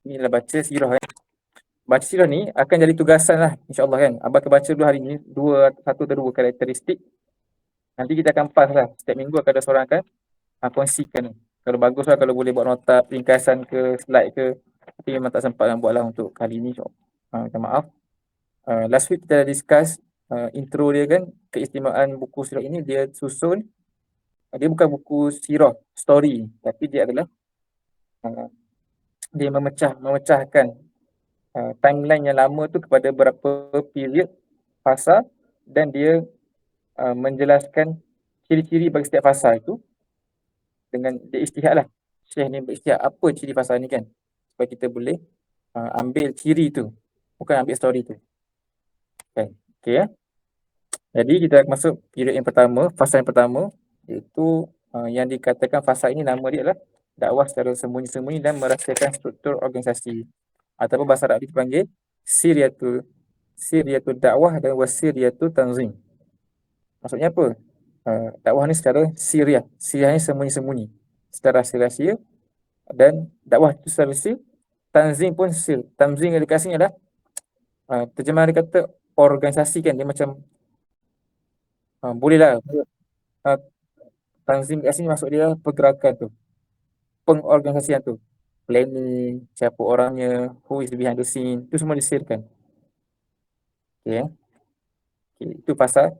inilah baca sirah kan. Baca sirah ni akan jadi tugasan lah insyaAllah kan. Abang akan baca dulu hari ni satu atau dua karakteristik. Nanti kita akan pas lah. Setiap minggu akan ada seorang akan kongsikan. Kalau bagus lah kalau boleh buat nota ringkasan ke slide ke. Tapi memang tak sempat nak buat lah untuk kali ni. Minta maaf. Last week kita dah discuss intro dia kan. Keistimewaan buku sirah ini dia susun. Dia bukan buku sirah, story. Tapi dia adalah dia memecahkan timeline yang lama tu kepada beberapa period fasa dan dia menjelaskan ciri-ciri bagi setiap fasa itu dengan dia istihad lah. Syekh ni beristihad apa ciri fasa ni kan, supaya kita boleh ambil ciri tu, bukan ambil story tu kan. Okay ya. Jadi kita masuk period yang pertama, fasa yang pertama, iaitu yang dikatakan fasa ini nama dia adalah dakwah secara sembunyi-sembunyi dan merahsiakan struktur organisasi, ataupun bahasa Arab dipanggil Siryatul dakwah dan wasiryatul tanzim. Maksudnya apa? Dakwah ni secara siriah. Siriah ni sembunyi-sembunyi, secara rahsia-rahsia, dan dakwah itu secara sir. Tanzim pun sir. Tanzim yang dekat sini adalah terjemahan dia kata organisasi kan. Dia macam bolehlah tanzim kat sini maksud dia pergerakan tu, pengorganisasian tu, planning, siapa orangnya, who is behind the scene, tu semua disirkan. Okay, itu pasal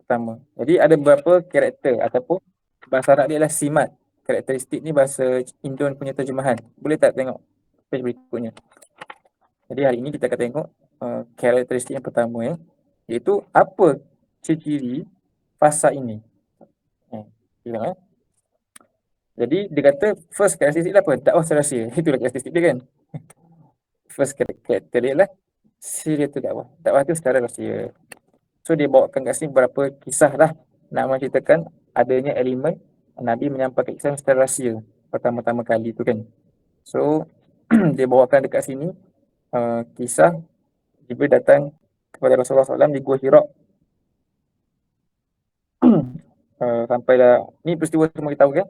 pertama. Jadi ada beberapa karakter ataupun bahasa Arab dia adalah simat. Karakteristik ni bahasa Indon punya terjemahan. Boleh tak tengok page berikutnya? Jadi hari ini kita akan tengok karakteristik yang pertama ya, iaitu apa ciri-ciri fasa ini. Jadi dia kata first karakteristik dia apa? Dakwah rahsia. Itulah karakteristik dia kan. First karakter dia adalah siryatul dakwah. Dakwah tu secara rahsia. So dia bawakan kat sini beberapa kisah lah nak menceritakan adanya elemen Nabi menyampaikan kisah secara rahsia pertama-tama kali tu kan. So dia bawakan dekat sini kisah Jibril datang kepada Rasulullah SAW di Gua Hira. Sampailah ni peristiwa semua kita tahu kan.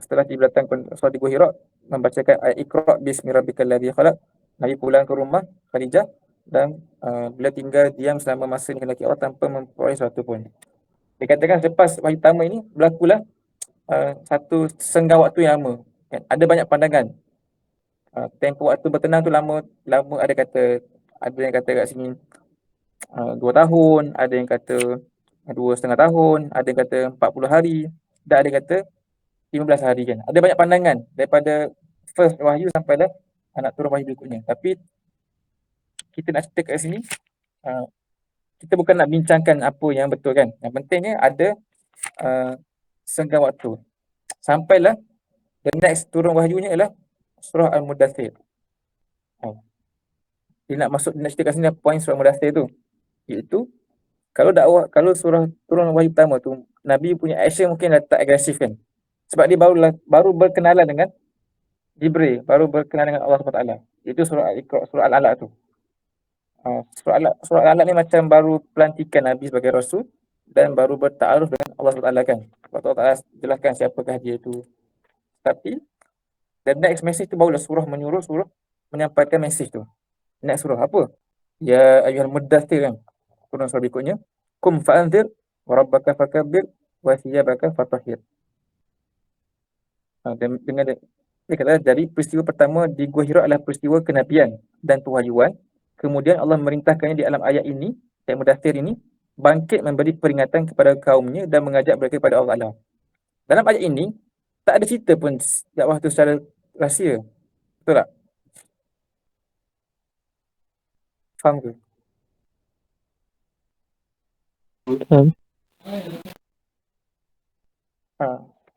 Setelah Jibril datang kepada Rasulullah di Gua Hira, membacakan ayat Iqra bismi rabbikal ladzi khalaq, Nabi pulang ke rumah Khadijah dan beliau tinggal diam selama masa dikehendaki Allah tanpa memperoleh sesuatu pun. Dikatakan selepas wahyu pertama ini berlakulah satu senggang waktu yang lama. Ada banyak pandangan. Tempoh waktu bertenang tu lama ada yang kata kat sini 2 tahun, ada yang kata 2,5 tahun, ada yang kata 40 hari, dan ada yang kata 15 hari kan. Ada banyak pandangan daripada first wahyu sampailah nak turun wahyu berikutnya. Tapi kita nak cerita kat sini, kita bukan nak bincangkan apa yang betul kan. Yang pentingnya ada senggang waktu. Sampailah the next turun wahyunya ialah surah Al-Mudaththir. Dia nak cerita kat sini poin surah Al-Mudaththir tu, iaitu kalau surah turun wahyu pertama tu Nabi punya action mungkin dah tak agresif kan. Sebab dia baru berkenalan dengan Jibril, baru berkenalan dengan Allah SWT. Itu surah Al-Iqra, surah Al-Alaq tu. Surah Al-Alaq ni macam baru pelantikan Nabi sebagai Rasul dan baru bertaaruf dengan Allah SWT kan. Allah SWT jelaskan siapakah dia tu. Tapi the next message tu barulah surah menyampaikan message tu. Next surah apa? Ya ayyuhal muddaththir kan. Turun surah berikutnya. Kum fa'anzir wa rabbaka fakabbir wa thiyabaka fatahhir. Dengan dia kata dari peristiwa pertama di Gua Hira adalah peristiwa kenabian dan pewahyuan. Kemudian Allah merintahkannya di alam ayat ini, ayat Mudaththir ini, bangkit memberi peringatan kepada kaumnya dan mengajak mereka kepada Allah. Dalam ayat ini tak ada cerita pun dakwah tu secara rahsia. Betul tak? Faham ke?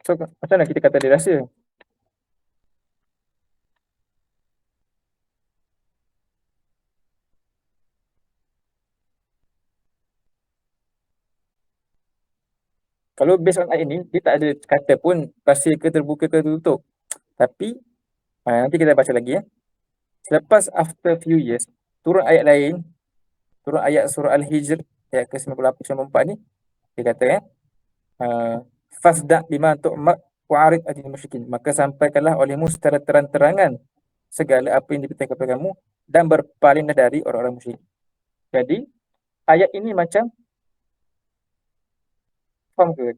So macam mana kita kata dia rahsia? Kalau based on ayat ni, dia tak ada kata pun rahsia ke terbuka ke tertutup. Tapi nanti kita baca lagi ya. Selepas after few years, turun ayat lain, turun ayat surah Al-Hijr ayat ke-98-94 ni, dia kata fasda bima tu'mar wa'arid anil musyrikin. Maka sampaikanlah olehmu secara terang-terangan segala apa yang diperintahkan kepada kamu dan berpalinglah dari orang-orang musyrik. Jadi ayat ini macam, faham ke?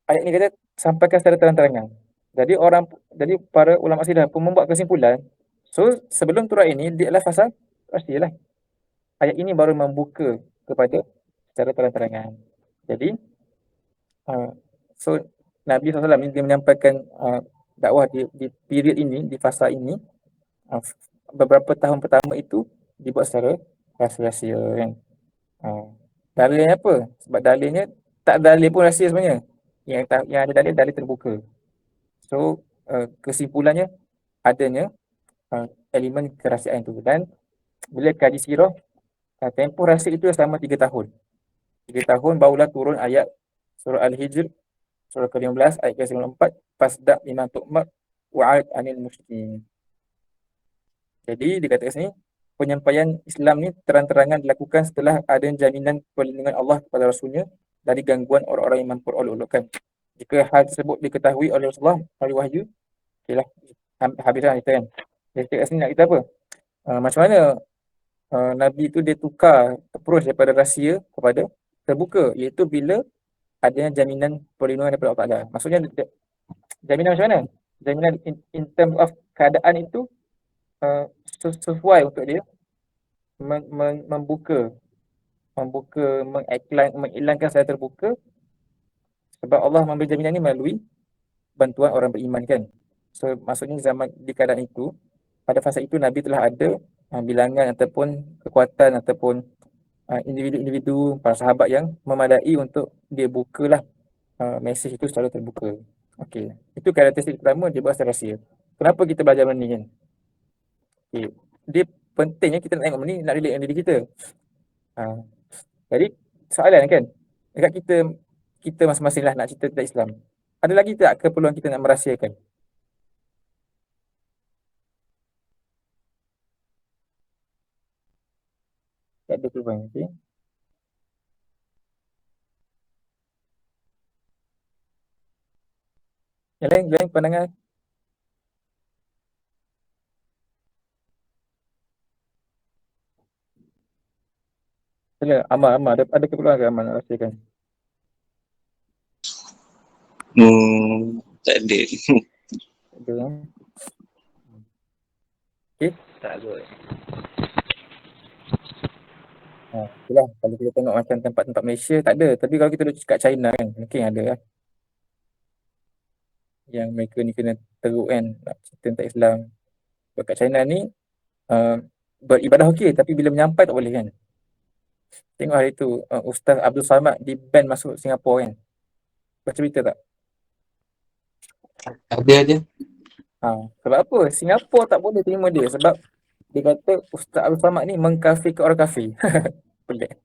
Ayat ini kata sampaikan secara terang-terangan. Jadi para ulama sidah pun membuat kesimpulan. So sebelum turun ini dia adalah fasa pastilah. Ayat ini baru membuka kepada secara terang-terangan. Jadi uh, so Nabi SAW ni dia menyampaikan dakwah di period ini, di fasa ini, uh, beberapa tahun pertama itu dibuat secara rahsia-rahsia kan. Uh, dalilnya apa? Sebab dalilnya tak ada dalil pun rahsia sebenarnya. Yang ada dalil terbuka. So kesimpulannya adanya elemen kerahsiaan itu. Dan bila kaji sirah, tempoh rahsia itu selama 3 tahun. 3 tahun barulah turun ayat surah Al-Hijr, surah ke-15 ayat ke-94, fasda' bima tu'mar wa'ad 'anil musyrikin. Jadi dikatakan sini penyampaian Islam ni terang-terangan dilakukan setelah ada jaminan perlindungan Allah kepada Rasulnya dari gangguan orang-orang yang memperolok-olokkan. Jika hal tersebut diketahui oleh Rasulullah melalui wahyu, okeylah, habislah kita kan. Jadi kat sini nak kita apa? Macam mana Nabi tu dia tukar approach daripada rahsia kepada terbuka, iaitu bila adanya jaminan perlindungan daripada Allah Ta'ala. Maksudnya jaminan macam mana? Jaminan in terms of keadaan itu sesuai untuk dia membuka, mengiklankan secara terbuka, sebab Allah memberi jaminan ini melalui bantuan orang beriman kan. So maksudnya zaman di keadaan itu, pada fasa itu Nabi telah ada bilangan ataupun kekuatan ataupun individu-individu para sahabat yang memadai untuk dia bukalah mesej itu secara terbuka. Okey, itu karakteristik pertama, dia buat secara rahsia. Kenapa kita belajar benda ni kan? Okay. Dia pentingnya kita nak tengok benda ni, nak relate dengan diri kita. Jadi soalan kan, dekat kita masing-masing lah nak cerita tentang Islam, ada lagi tak keperluan kita nak merahsiakan? Tak ada keperluan. Okay. Yang lain pandangan. Sila, Amal ada keperluan ke Amal nak rahsiakan? Tak ada. Ada. Okay. Tak ada. Itulah, kalau kita tengok macam tempat-tempat Malaysia tak ada, tapi kalau kita duduk kat China kan, mungkin ada lah. Yang mereka ni kena teruk kan, nak cerita tentang Islam. Sebab kat China ni beribadah okey, tapi bila menyampai tak boleh kan. Tengok hari tu Ustaz Abdul Samad di ban masuk Singapura kan. Baca berita tak? Ada. Sebab apa? Singapura tak boleh terima dia sebab dia kata Ustaz Abdul Samad ni mengkafirkan orang kafir. Pelik.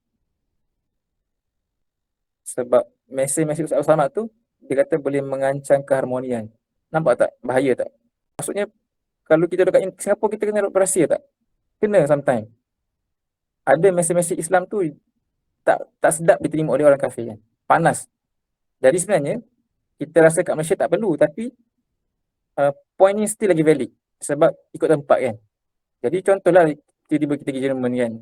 Sebab mesej-mesej Ustaz Abdul Samad tu dia kata boleh mengancam keharmonian. Nampak tak? Bahaya tak? Maksudnya kalau kita dekat Singapura kita kena berahsia tak? Kena sometimes. Ada mesej-mesej Islam tu tak sedap diterima oleh orang kafir kan. Panas. Jadi sebenarnya kita rasa kat Malaysia tak perlu, tapi point ni still lagi valid sebab ikut tempat kan. Jadi contohlah tiba-tiba kita pergi Jerman kan,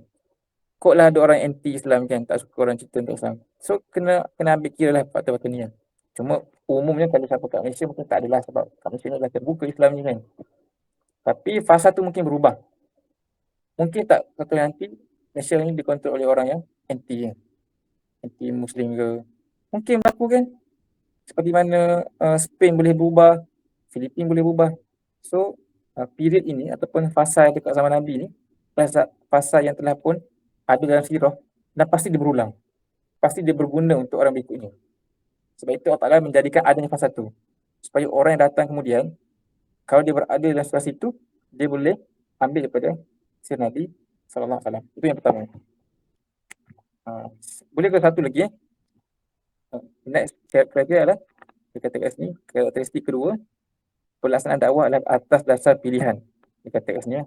kok lah ada orang anti-Islam kan, tak suka orang cerita tentang Islam. So kena ambil kira lah faktor-faktor ni kan. Cuma umumnya kalau siapa kat Malaysia mungkin tak adalah sebab kat Malaysia ni dah terbuka Islam ni kan. Tapi fasa tu mungkin berubah. Mungkin tak satu nanti Malaysia ni dikontrol oleh orang yang anti kan. Anti Muslim ke. Mungkin berlaku kan. Seperti mana Spain boleh berubah, Filipin boleh berubah. So period ini ataupun fasa dekat zaman Nabi ni, fasa yang telah pun ada dalam sirah dan pasti dia berulang. Pasti dia berguna untuk orang berikutnya. Sebab itu Allah Ta'ala menjadikan adanya fasa tu. Supaya orang yang datang kemudian, kalau dia berada dalam situasi itu, dia boleh ambil daripada sirah Nabi SAW. Itu yang pertama. Boleh ke satu lagi next criteria adalah dia kata kat sini, karakteristik kedua, pelaksanaan dakwah adalah atas dasar pilihan. Dia kata kat sini,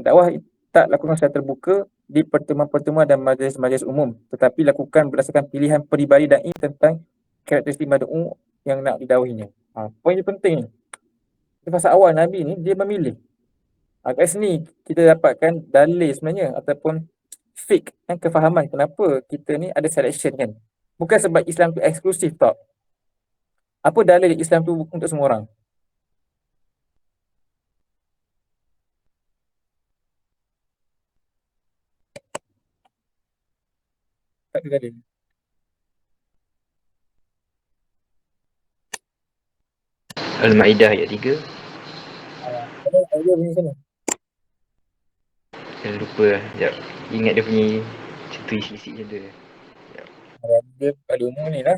dakwah tak lakukan secara terbuka di pertemuan-pertemuan dan majlis-majlis umum, tetapi lakukan berdasarkan pilihan peribadi dan tentang karakteristik mad'u yang nak didakwahinya. Poin ini penting ni. Di fasa awal Nabi ni dia memilih. Kat sini kita dapatkan dalil sebenarnya ataupun fake kan, kefahaman kenapa kita ni ada selection kan. Bukan sebab Islam tu eksklusif tak. Apa dalil Islam tu untuk semua orang? Tak ada dalil. Al-Maidah ayat 3. Ada bunyi sana. Saya lupa lah. Sekejap. Ingat dia punya cerita isi-isi macam tu. Dia pada umum ni lah.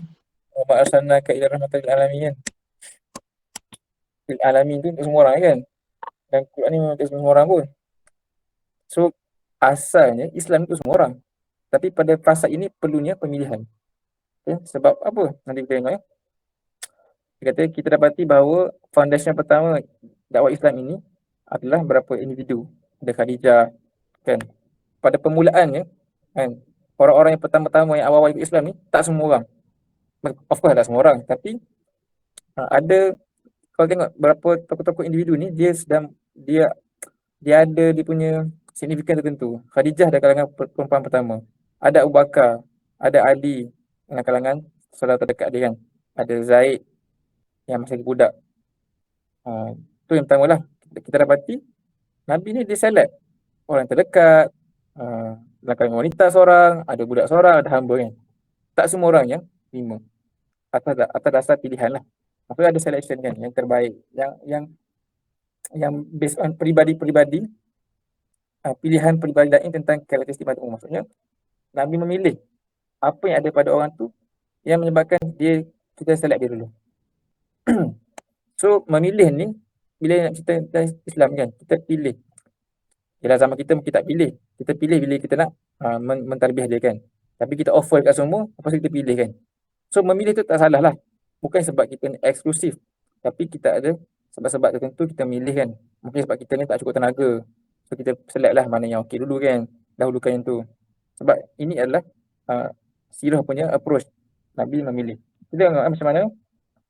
Wa ma arsalnaka illa rahmatan lil alamin kan. Lil alamin tu untuk semua orang kan. Dan Quran ni memang untuk semua orang pun. So asalnya Islam itu semua orang. Tapi pada fasa ini perlunya pemilihan. Okay? Sebab apa? Nanti kita tengok ya. Dia kata kita dapati bahawa foundation pertama dakwah Islam ini adalah berapa individu. Ada Khadijah kan. Pada permulaannya kan, orang-orang yang pertama-tama yang awal-awal ikut Islam ni tak semua orang. Of course tak semua orang, tapi ada, kalau tengok berapa tokoh-tokoh individu ni dia sedang dia ada dia punya signifikan tertentu. Khadijah dari kalangan perempuan pertama. Ada Abu Bakar, ada Ali dalam kalangan saudara terdekat dia kan. Ada Zaid yang masih budak. Tu yang pertama lah. Kita dapati Nabi ni dia select orang terdekat, dalam kalangan wanita seorang, ada budak seorang, ada hamba kan. Tak semua orang yang terima. Atas dasar pilihan lah. Apa ada selection kan yang terbaik, yang based on peribadi-peribadi, pilihan peribadi lain tentang karakteristik pada umum. Maksudnya Nabi memilih apa yang ada pada orang tu yang menyebabkan kita select dia dulu. So memilih ni bila nak cerita tentang Islam kan, kita pilih. Dalam zaman kita tak pilih. Kita pilih bila kita nak mentarbiyah dia kan. Tapi kita offer kat semua, lepas tu kita pilih kan. So memilih tu tak salah lah. Bukan sebab kita eksklusif. Tapi kita ada sebab-sebab tertentu kita milih kan. Mungkin sebab kita ni tak cukup tenaga. So kita select lah mana yang okey dulu kan. Dahulukan yang tu. Sebab ini adalah sirah punya approach. Nabi memilih. Kita tengok macam mana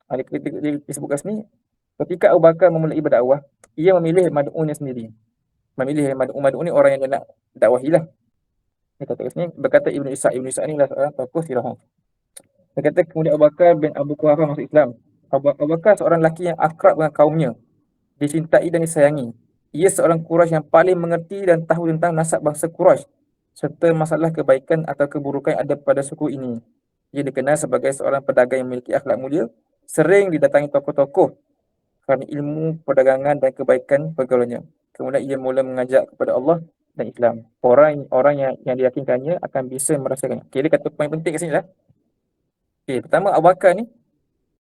dia sebut kat sini. Ketika Abu Bakar memulai berdakwah, ia memilih mad'unnya sendiri. Memilih mad'un ni orang yang dia nak dakwahi lah. Dia kata kat sini, berkata Ibn Ishaq. Ibn Ishaq ni adalah seorang tokoh sirah. Dia kata kemudian Abu Bakar bin Abu Quhafah masuk Islam. Abu Bakar seorang lelaki yang akrab dengan kaumnya, dicintai dan disayangi. Ia seorang Quraisy yang paling mengerti dan tahu tentang nasab bangsa Quraisy serta masalah kebaikan atau keburukan yang ada pada suku ini. Ia dikenal sebagai seorang pedagang yang memiliki akhlak mulia, sering didatangi tokoh-tokoh kerana ilmu perdagangan dan kebaikan pergaulannya. Kemudian ia mula mengajak kepada Allah dan Islam. Orang yang diyakinkannya akan bisa merasakannya. Okay, dia kata poin penting kat sini lah. Okay, pertama Abu Bakar ni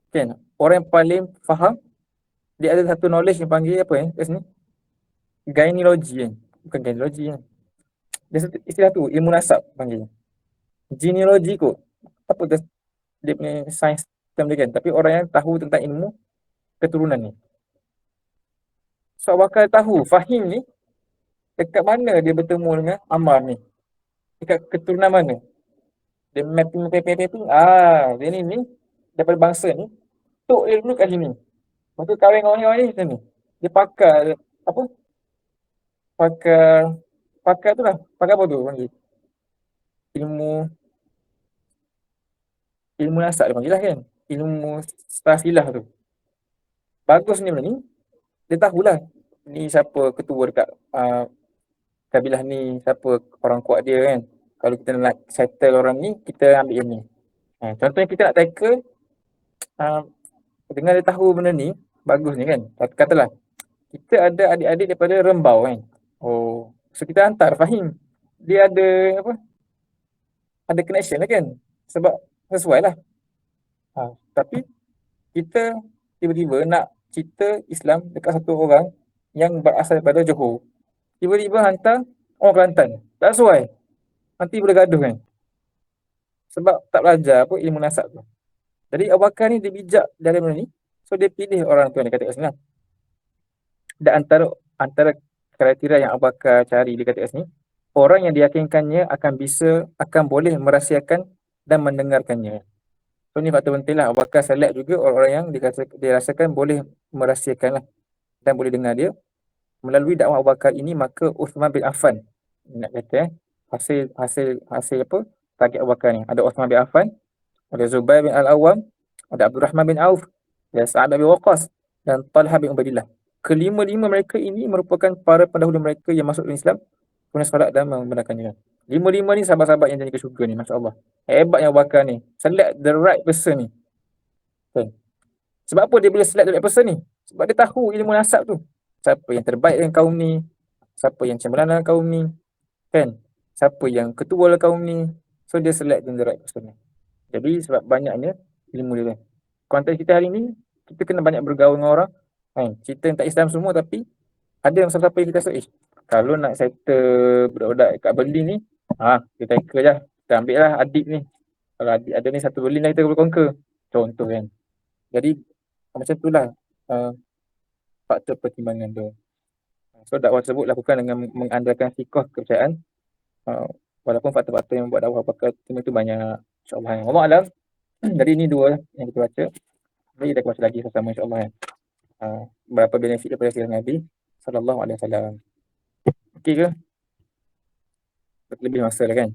kan, orang yang paling faham, dia ada satu knowledge yang panggil apa kat sini? Genealogy kan. Bukan genealogy kan. Dia istilah tu, ilmu nasab panggil. Genealogy kot. Apa tu dia punya science term dia kan. Tapi orang yang tahu tentang ilmu keturunan ni. So Abu Bakar tahu, Fahim ni dekat mana dia bertemu dengan Ammar ni. Dekat keturunan mana. Dia mapping. Dia ni daripada bangsa ni. Tok dia dulu kat sini. Lepas tu kahwin dengan orang ni macam ni. Dia pakar apa? Pakar tu lah. Pakar apa tu panggil? Ilmu nasab dia panggil lah kan. Ilmu silsilah tu. Bagus ni benda ni. Dia tahulah ni siapa ketua dekat kabilah ni, siapa orang kuat dia kan. Kalau kita nak settle orang ni, kita ambil yang ni. Contohnya kita nak tackle, dengan dia tahu benda ni, bagus ni kan. Katalah, kita ada adik-adik daripada Rembau kan. Oh, so kita hantar Fahim. Dia ada apa? Ada connection lah kan. Sebab sesuai lah. Tapi kita tiba-tiba nak cerita Islam dekat satu orang yang berasal daripada Johor. Tiba-tiba hantar orang Kelantan. Tak sesuai. Nanti boleh gaduh kan. Sebab tak belajar apa ilmu nasab tu. Jadi Abu Bakar ni dia bijak dalam benda ni. So dia pilih orang tu yang dia kata kat sini lah. Dan antara kriteria yang Abu Bakar cari dia kata kat sini, orang yang diyakinkannya akan boleh merahsiakan dan mendengarkannya. So ni faktor penting lah. Abu Bakar select juga orang-orang yang dia rasakan boleh merahsiakan lah. dan boleh dengar dia. Melalui dakwah Abu Bakar ini maka Uthman bin Affan, nak kata hasil apa target Abu Bakar ni, ada Uthman bin Affan, ada Zubair bin Al-Awwam, ada Abdul Rahman bin Auf, dan Sa'ad bin Waqqas, dan Talha bin Ubaidillah. Kelima-lima mereka ini merupakan para pendahulu mereka yang masuk dalam Islam, kemudian solat dan membenarkannya. Lima-lima ni sahabat-sahabat yang jadi ke syurga ni, Masya Allah. Hebatnya Abu Bakar ni, select the right person ni. Kan? Sebab apa dia boleh select the right person ni? Sebab dia tahu ilmu nasab tu. Siapa yang terbaik dalam kaum ni, siapa yang cemerlang dalam kaum ni, kan? Siapa yang ketua dalam kaum ni. So dia select the right person ni. Jadi sebab banyaknya ilmu dia. Konteks kita hari ni, kita kena banyak bergaul dengan orang. Kan? Kita yang tak Islam semua tapi ada yang siapa yang kita rasa, kalau nak settle budak-budak kat Berlin ni, kita tackle je. Kita ambil lah adik ni. Kalau adik ada ni satu Berlin lah kita boleh conquer. Contoh kan. Jadi macam itulah faktor pertimbangan tu. So dakwah tersebut lakukan dengan mengandalkan fiqh kepercayaan. Walaupun faktor-faktor yang membuat dakwah pakai itu banyak. InsyaAllah. Allah Alam. Jadi ini dua yang kita baca. Jadi kita baca lagi sama-sama insyaAllah. Berapa benefit daripada sirah Nabi sallallahu alaihi wasallam. Okey ke? Lebih masa lah kan?